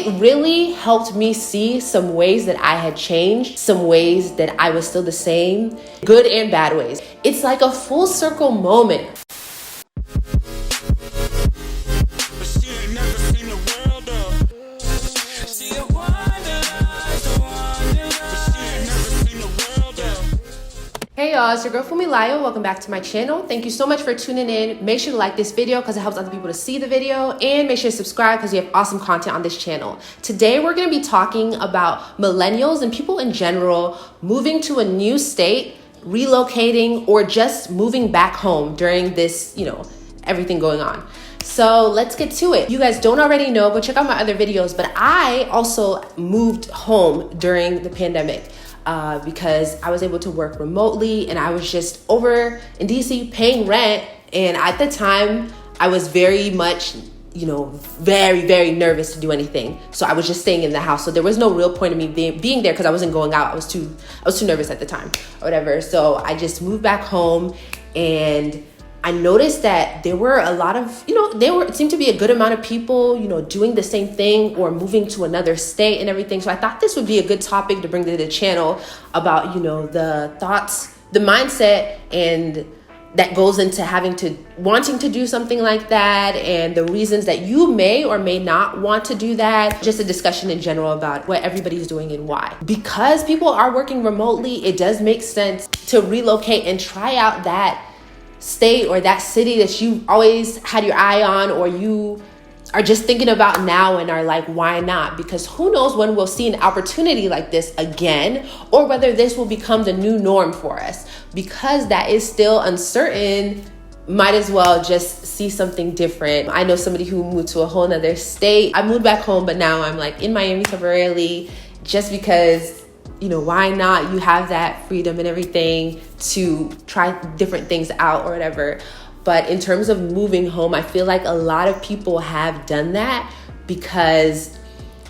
it really helped me see some ways that I had changed, some ways that I was still the same, good and bad ways. It's like a full circle moment. Hey y'all, it's your girl Funmi-Layo. Welcome back to my channel. Thank you so much for tuning in. Make sure to like this video because it helps other people to see the video, and make sure to subscribe because we have awesome content on this channel. Today we're going to be talking about millennials and people in general moving to a new state, relocating, or just moving back home during this, everything going on. So let's get to it. You guys don't already know, go check out my other videos, but I also moved home during the pandemic. Because I was able to work remotely and I was just over in DC paying rent. And at the time I was very much, very, very nervous to do anything. So I was just staying in the house. So there was no real point of me being there because I wasn't going out. I was too nervous at the time or whatever. So I just moved back home, and I noticed that there were a lot of, it seemed to be a good amount of people, doing the same thing or moving to another state and everything. So I thought this would be a good topic to bring to the channel about, the thoughts, the mindset, and that goes into wanting to do something like that, and the reasons that you may or may not want to do that. Just a discussion in general about what everybody's doing and why. Because people are working remotely, it does make sense to relocate and try out that state or that city that you always had your eye on, or you are just thinking about now and are like, why not? Because who knows when we'll see an opportunity like this again, or whether this will become the new norm for us. Because that is still uncertain, might as well just see something different. I know somebody who moved to a whole nother state. I moved back home, but now I'm like in Miami temporarily, just because why not? You have that freedom and everything to try different things out or whatever. But in terms of moving home, I feel like a lot of people have done that because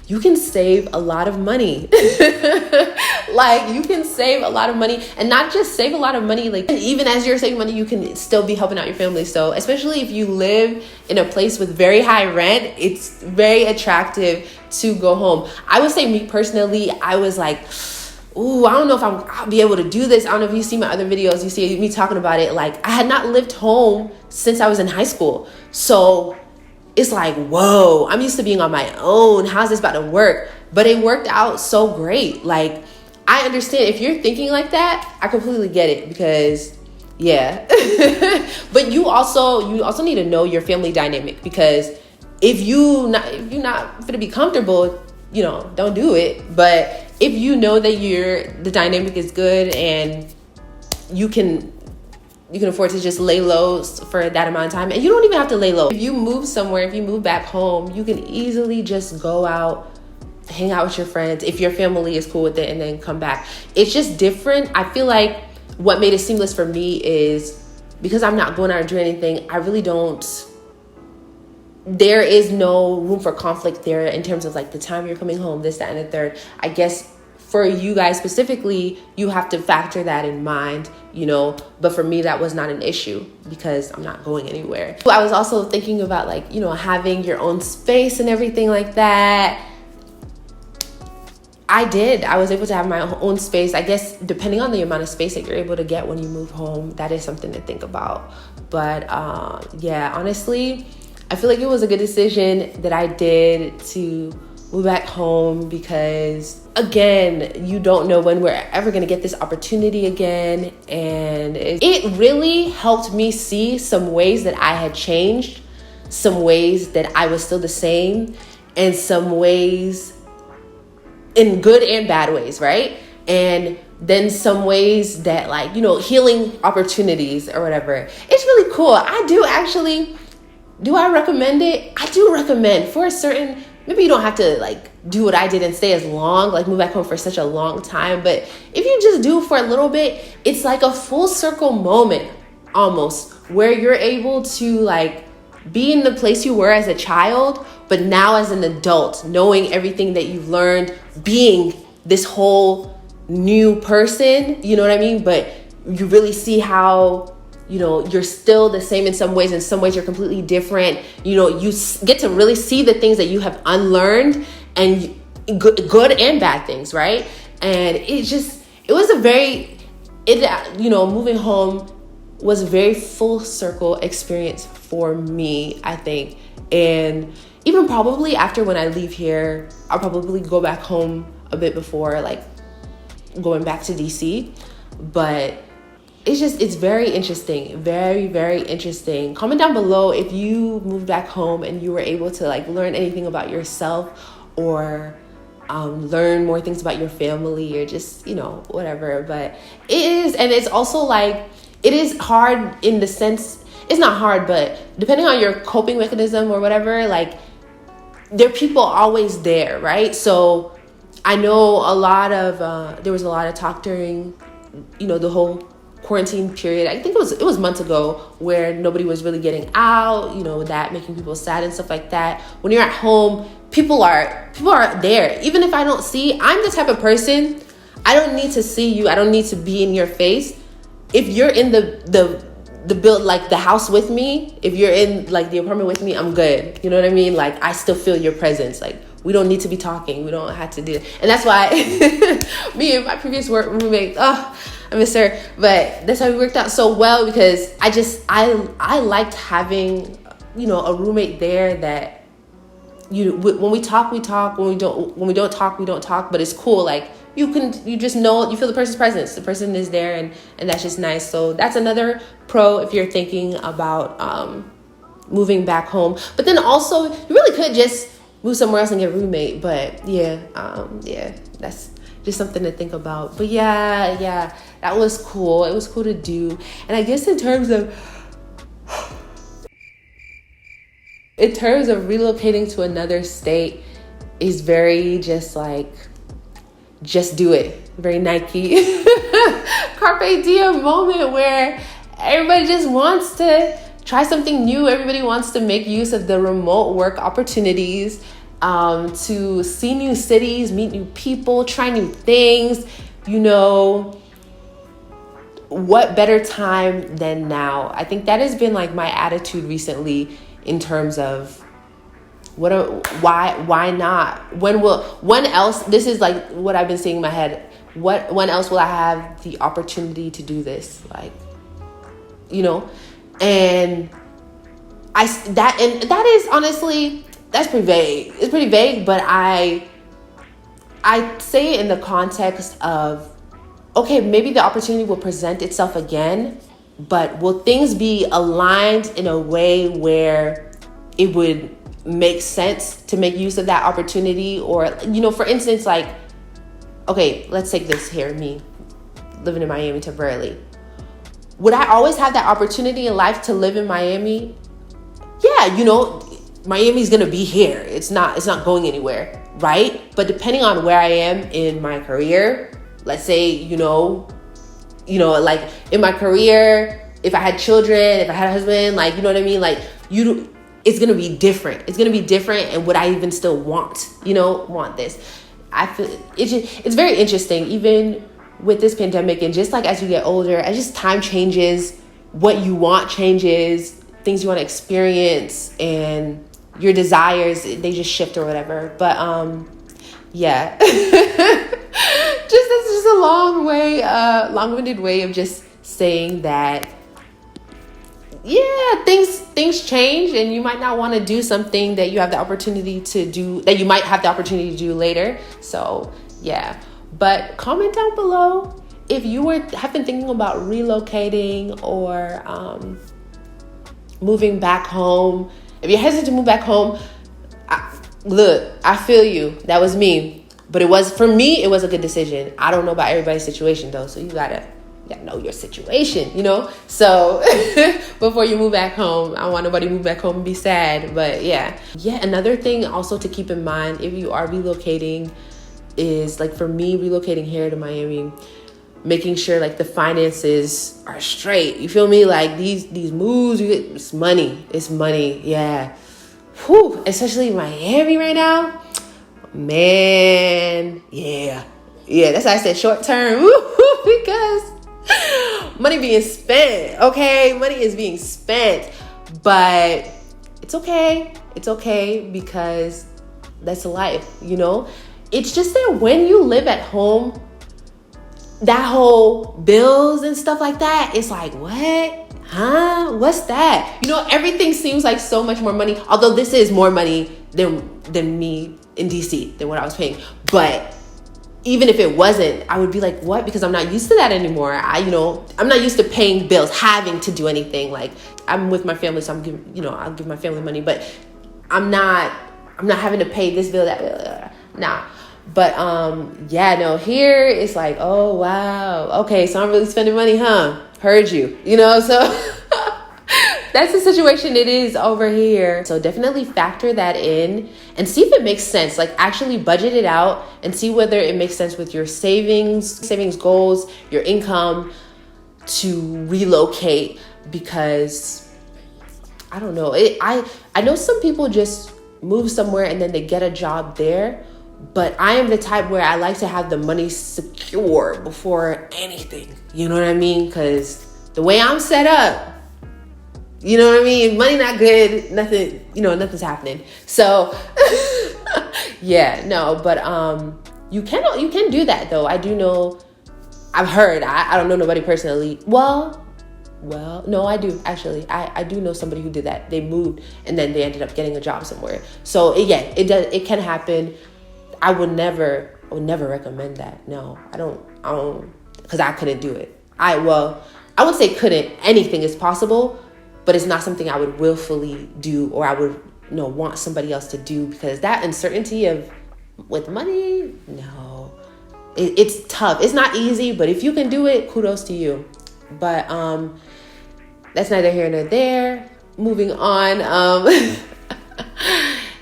you can save a lot of money. Like, you can save a lot of money, and not just save a lot of money, like even as you're saving money, you can still be helping out your family. So especially if you live in a place with very high rent, it's very attractive to go home. I would say, me personally, I was like, ooh, I don't know if I'll be able to do this. I don't know if you see my other videos, you see me talking about it. Like, I had not lived home since I was in high school. So it's like, whoa, I'm used to being on my own. How's this about to work? But it worked out so great. Like, I understand if you're thinking like that, I completely get it, because yeah. But you also need to know your family dynamic, because if you're not going to be comfortable, don't do it. But if you know that the dynamic is good and you can afford to just lay low for that amount of time, and you don't even have to lay low. If you move somewhere, if you move back home, you can easily just go out, hang out with your friends, if your family is cool with it, and then come back. It's just different. I feel like what made it seamless for me is because I'm not going out or doing anything, there is no room for conflict there in terms of like the time you're coming home, this, that, and the third. I guess for you guys specifically, you have to factor that in mind, but for me, that was not an issue because I'm not going anywhere. I was also thinking about like, having your own space and everything like that. I was able to have my own space. I guess depending on the amount of space that you're able to get when you move home, that is something to think about. But yeah, honestly, I feel like it was a good decision that I did to move back home, because again, you don't know when we're ever going to get this opportunity again. And it really helped me see some ways that I had changed, some ways that I was still the same, and some ways in good and bad ways, right? And then some ways that like, healing opportunities or whatever. It's really cool. Do I recommend it? I do recommend for a certain, maybe you don't have to like do what I did and stay as long, like move back home for such a long time. But if you just do for a little bit, it's like a full circle moment almost, where you're able to like be in the place you were as a child, but now as an adult, knowing everything that you've learned, being this whole new person, you know what I mean? But you really see how you're still the same in some ways you're completely different. You get to really see the things that you have unlearned and good and bad things, right? And moving home was a very full circle experience for me, I think. And even probably after, when I leave here, I'll probably go back home a bit before like going back to DC. But it's very interesting, very, very interesting. Comment down below if you moved back home and you were able to like learn anything about yourself, or learn more things about your family, or just, whatever. But it's also like, it is hard in the sense, it's not hard, but depending on your coping mechanism or whatever, like there are people always there, right? So I know there was a lot of talk during, the whole quarantine period. I think it was months ago, where nobody was really getting out, that making people sad and stuff like that. When you're at home, people are there. Even if I don't see, I'm the type of person, I don't need to see you. I don't need to be in your face. If you're in the build, like the house with me, if you're in like the apartment with me, I'm good. You know what I mean? Like I still feel your presence. Like we don't need to be talking. We don't have to do it. And that's why me and my previous roommate, I miss her. But that's how we worked out so well, because I liked having, a roommate there that, when we talk, we talk. When we don't talk, we don't talk. But it's cool. Like you just know, you feel the person's presence. The person is there, and that's just nice. So that's another pro if you're thinking about moving back home. But then also, you really could just move somewhere else and get a roommate. But yeah, that's just something to think about. But yeah, that was cool. It was cool to do. And I guess in terms of relocating to another state is very just do it. Very Nike Carpe Diem moment, where everybody just wants to try something new. Everybody wants to make use of the remote work opportunities, to see new cities, meet new people, try new things. What better time than now? I think that has been like my attitude recently, in terms of why not? When else? This is like what I've been seeing in my head. When else will I have the opportunity to do this? Like, and that is honestly, that's pretty vague. It's pretty vague, but I say it in the context of, okay, maybe the opportunity will present itself again, but will things be aligned in a way where it would make sense to make use of that opportunity? Or, for instance, like, okay, let's take this here, me living in Miami temporarily. Would I always have that opportunity in life to live in Miami? Yeah, Miami's going to be here. It's not going anywhere, right? But depending on where I am in my career, let's say, like in my career, if I had children, if I had a husband, like, you know what I mean? Like, it's going to be different. It's going to be different. And would I even still want this? I feel it's very interesting, even with this pandemic, and just like as you get older, as just time changes, what you want changes, things you want to experience, and your desires, they just shift or whatever. But yeah, that's just a long-winded way of just saying that, yeah, things change, and you might not want to do something that you have the opportunity to do, that you might have the opportunity to do later. So yeah, but comment down below if you have been thinking about relocating or moving back home. If you're hesitant to move back home, I feel you. That was me. But for me, it was a good decision. I don't know about everybody's situation though, so you gotta know your situation, So before you move back home, I don't want nobody to move back home and be sad. But yeah, another thing also to keep in mind if you are relocating is, like, for me, relocating here to Miami, making sure like the finances are straight. You feel me? Like these moves, it's money. Yeah. Whew, especially Miami right now. Man, yeah. That's why I said short term, because money being spent. Okay, money is being spent, but it's okay. It's okay, because that's life, you know? It's just that when you live at home, that whole bills and stuff like that, it's like, what? Huh? What's that? You know, everything seems like so much more money, although this is more money than me in DC, than what I was paying. But even if it wasn't, I would be like, what? Because I'm not used to that anymore. I'm not used to paying bills, having to do anything. Like, I'm with my family, so I'll give my family money, but I'm not having to pay this bill, that bill. Nah. But here it's like, oh wow, okay, so I'm really spending money, huh? Heard you, so that's the situation it is over here. So definitely factor that in and see if it makes sense. Like, actually budget it out and see whether it makes sense with your savings goals, your income, to relocate. Because I don't know, I know some people just move somewhere and then they get a job there. But I am the type where I like to have the money secure before anything. You know what I mean? Because the way I'm set up, you know what I mean? Money not good, nothing, nothing's happening. So yeah, no, but you can do that though. I do know, I've heard, I don't know nobody personally. Well, no, I do actually. I do know somebody who did that. They moved and then they ended up getting a job somewhere. So it can happen. I would never recommend that. No, I don't, because I couldn't do it. I would say couldn't. Anything is possible, but it's not something I would willfully do, or I would, want somebody else to do, because that uncertainty with money, no, it's tough. It's not easy, but if you can do it, kudos to you. But that's neither here nor there. Moving on.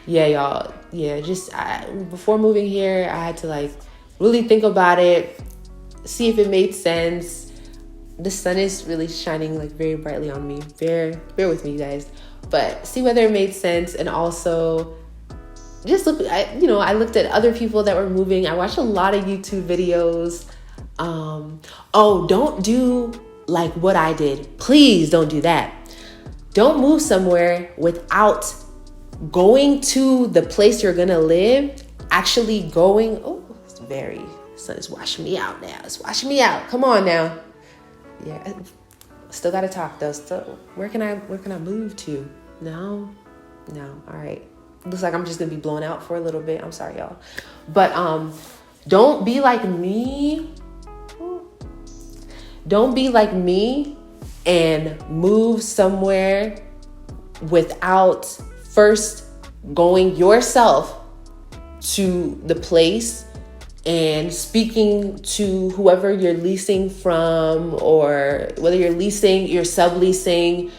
Yeah, y'all. Yeah, before moving here, I had to really think about it, see if it made sense. The sun is really shining very brightly on me. Bear with me, guys. But see whether it made sense, and also just look. I looked at other people that were moving. I watched a lot of YouTube videos. Don't do like what I did. Please don't do that. Don't move somewhere without going to the place you're gonna live, actually going. Oh, the sun is washing me out now. It's washing me out. Come on now. Yeah, still gotta talk though. Still, where can I move to? No. All right. Looks like I'm just gonna be blown out for a little bit. I'm sorry, y'all. But don't be like me. Don't be like me and move somewhere without first going yourself to the place and speaking to whoever you're leasing from, or whether you're leasing, you're subleasing,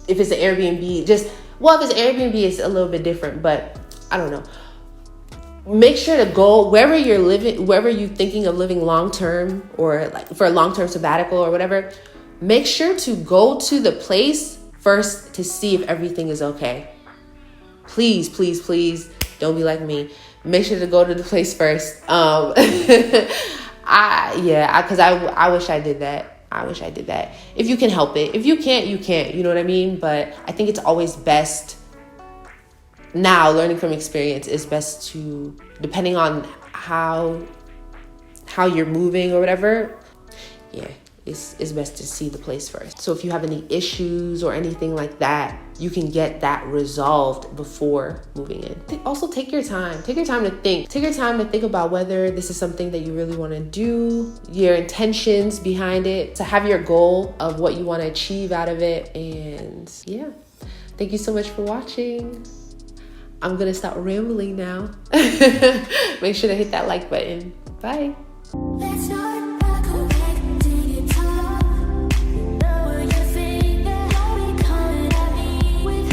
if it's an Airbnb, if it's an Airbnb, it's a little bit different, but I don't know. Make sure to go wherever you're living, wherever you're thinking of living long-term, or for a long-term sabbatical or whatever. Make sure to go to the place first to see if everything is okay. Please, please, please don't be like me. Make sure to go to the place first. Because I wish I did that. If you can help it. If you can't, you can't. You know what I mean? But I think it's always best. Now, learning from experience is best to, depending on how you're moving or whatever. Yeah. It's best to see the place first. So if you have any issues or anything like that, you can get that resolved before moving in. Also, take your time. Take your time to think. Take your time to think about whether this is something that you really want to do, your intentions behind it, to have your goal of what you want to achieve out of it. And yeah, thank you so much for watching. I'm gonna stop rambling now. Make sure to hit that like button. Bye.